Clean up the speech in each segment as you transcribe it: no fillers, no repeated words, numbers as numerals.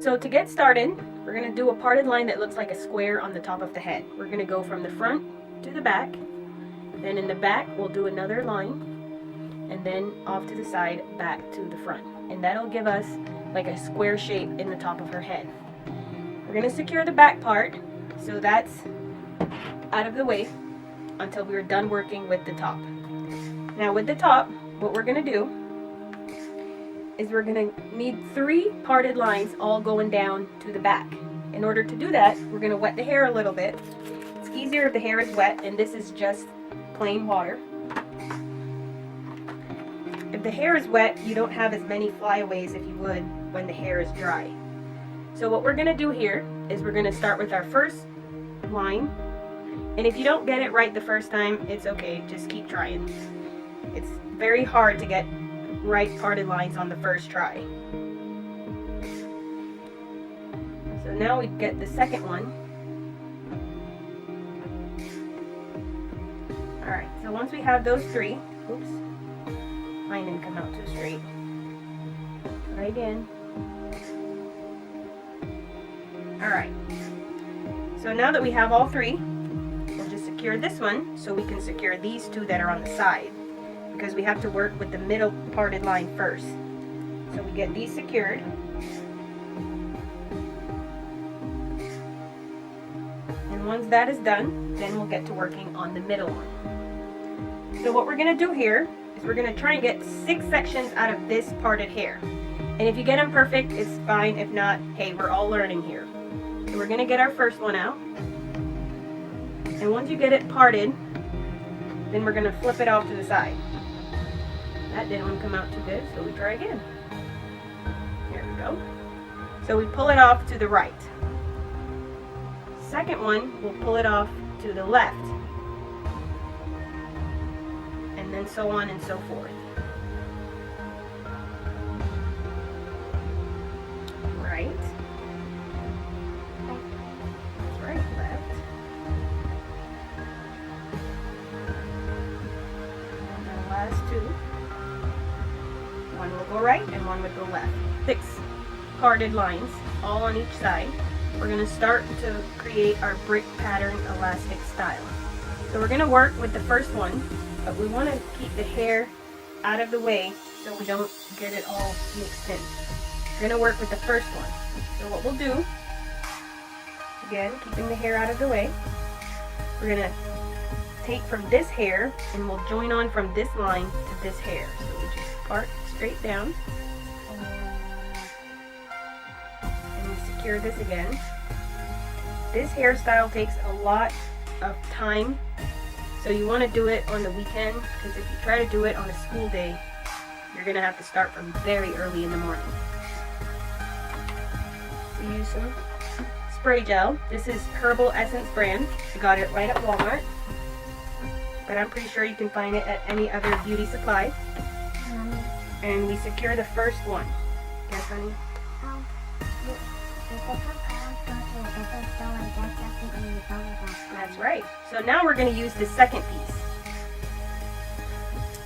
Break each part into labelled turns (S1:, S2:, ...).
S1: So to get started, we're going to do a parted line that looks like a square on the top of the head. We're going to go from the front to the back. Then in the back, we'll do another line. And then off to the side, back to the front. And that'll give us like a square shape in the top of her head. We're going to secure the back part, so that's out of the way until we're done working with the top. Now with the top, what we're going to do is we're going to need 3 parted lines all going down to the back. In order to do that, we're going to wet the hair a little bit. It's easier if the hair is wet, and this is just plain water. If the hair is wet, you don't have as many flyaways if you would when the hair is dry. So what we're going to do here is we're going to start with our first line. And if you don't get it right the first time, it's okay, just keep trying. It's very hard to get right parted lines on the first try. So now we get the second one. Alright, so once we have those 3, oops, mine didn't come out too straight. Try again. Alright, so now that we have all 3, we'll just secure this one so we can secure these 2 that are on the side, because we have to work with the middle parted line first. So we get these secured. And once that is done, then we'll get to working on the middle one. So what we're going to do here is we're going to try and get 6 sections out of this parted hair. And if you get them perfect, it's fine. If not, hey, we're all learning here. So we're going to get our first one out. And once you get it parted, then we're going to flip it off to the side. That didn't come out too good, so we try again. Here we go. So we pull it off to the right. Second one, we'll pull it off to the left. And then so on and so forth. Right. That's right, left. And the last 2. One will go right and one would go left. 6 parted lines, all on each side. We're going to start to create our brick pattern elastic style. So we're going to work with the first one, but we want to keep the hair out of the way so we don't get it all mixed in. We're going to work with the first one. So what we'll do, again, keeping the hair out of the way, we're going to take from this hair and we'll join on from this line to this hair. So we just part straight down. And we secure this again. This hairstyle takes a lot of time, so you want to do it on the weekend, because if you try to do it on a school day, you're going to have to start from very early in the morning. So use some spray gel. This is Herbal Essence brand. I got it right at Walmart, but I'm pretty sure you can find it at any other beauty supply. And we secure the first one. Yes, honey? That's right. So now we're going to use the second piece.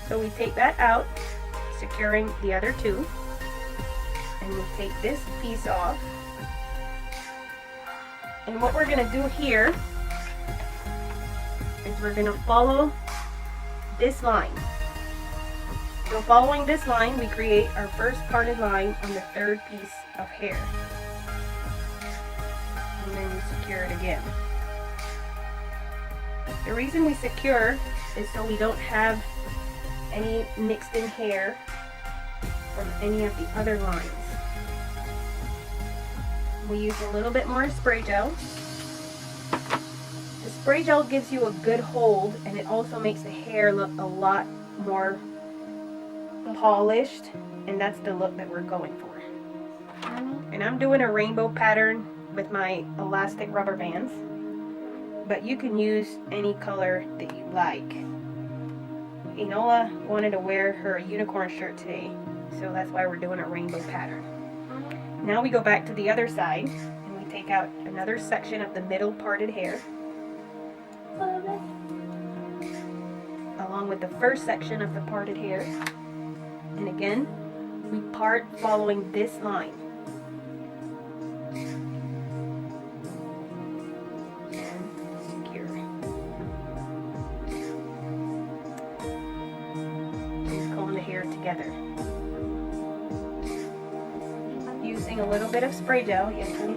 S1: So we take that out, securing the other 2. And we take this piece off. And what we're going to do here is we're going to follow this line. So following this line, we create our first parted line on the 3rd piece of hair. And then we secure it again. The reason we secure is so we don't have any mixed in hair from any of the other lines. We use a little bit more spray gel. The spray gel gives you a good hold, and it also makes the hair look a lot more polished, and that's the look that we're going for. And I'm doing a rainbow pattern with my elastic rubber bands, but you can use any color that you like. Enola wanted to wear her unicorn shirt today, so that's why we're doing a rainbow pattern. Now we go back to the other side and we take out another section of the middle parted hair, along with the first section of the parted hair. And again, we part following this line. together. Using a little bit of spray gel. Yes, honey?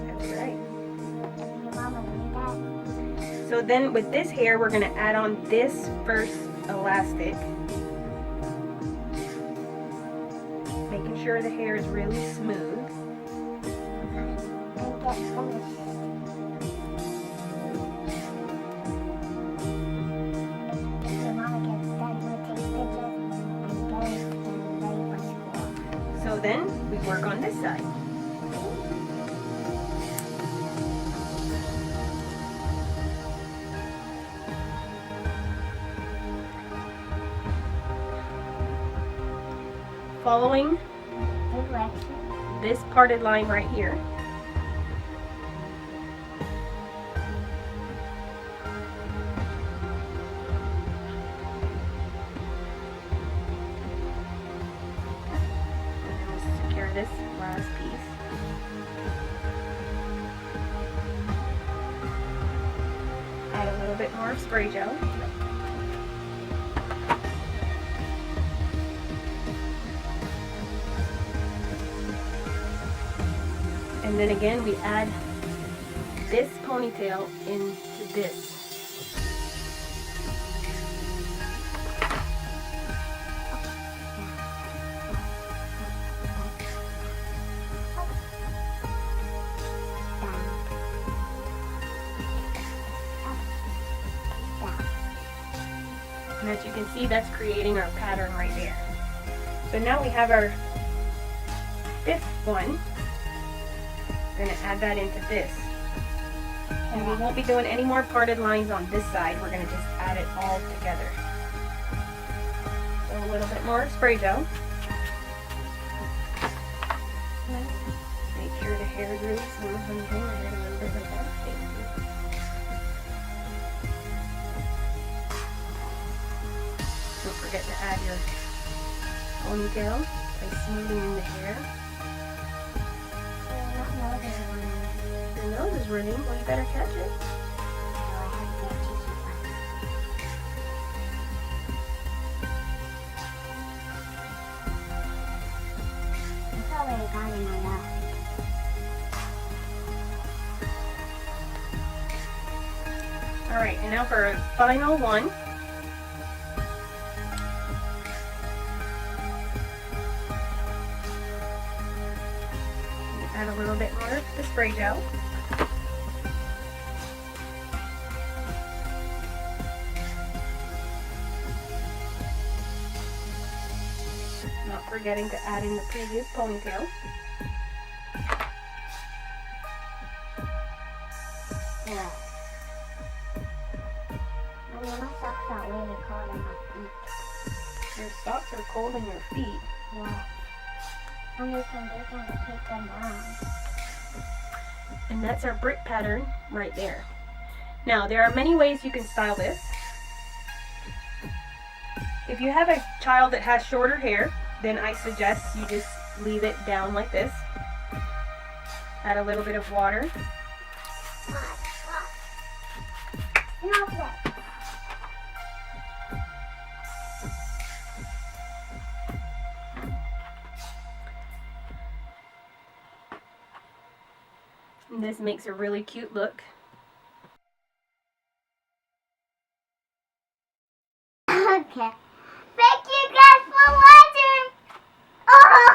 S1: That's right. So then with this hair, we're going to add on this first elastic. Making sure the hair is really smooth. So then we work on this side. Following this parted line right here. This last piece. Add a little bit more spray gel. And then again we add this ponytail into this. And as you can see, that's creating our pattern right there. So now we have our fifth one. We're going to add that into this. And we won't be doing any more parted lines on this side. We're going to just add it all together. So a little bit more spray gel. Make sure the hair is really smooth. Honey, hang on, a little bit like that. Thank you. Don't forget to add your ponytail by smoothing in the hair. Your nose is running. Well, you better catch it.
S2: It's already gone in my mouth.
S1: Alright, and now for a final one. Add a little bit more of the spray gel. Not forgetting to add in the previous ponytail.
S2: Yeah. My socks are really cold in my feet.
S1: Your socks are cold in your feet.
S2: Yeah. I'm using this one to keep them warm.
S1: And that's our brick pattern right there. Now, there are many ways you can style this. If you have a child that has shorter hair, then I suggest you just leave it down like this. Add a little bit of water. And this makes a really cute look.
S2: Okay. Thank you guys for watching. Oh.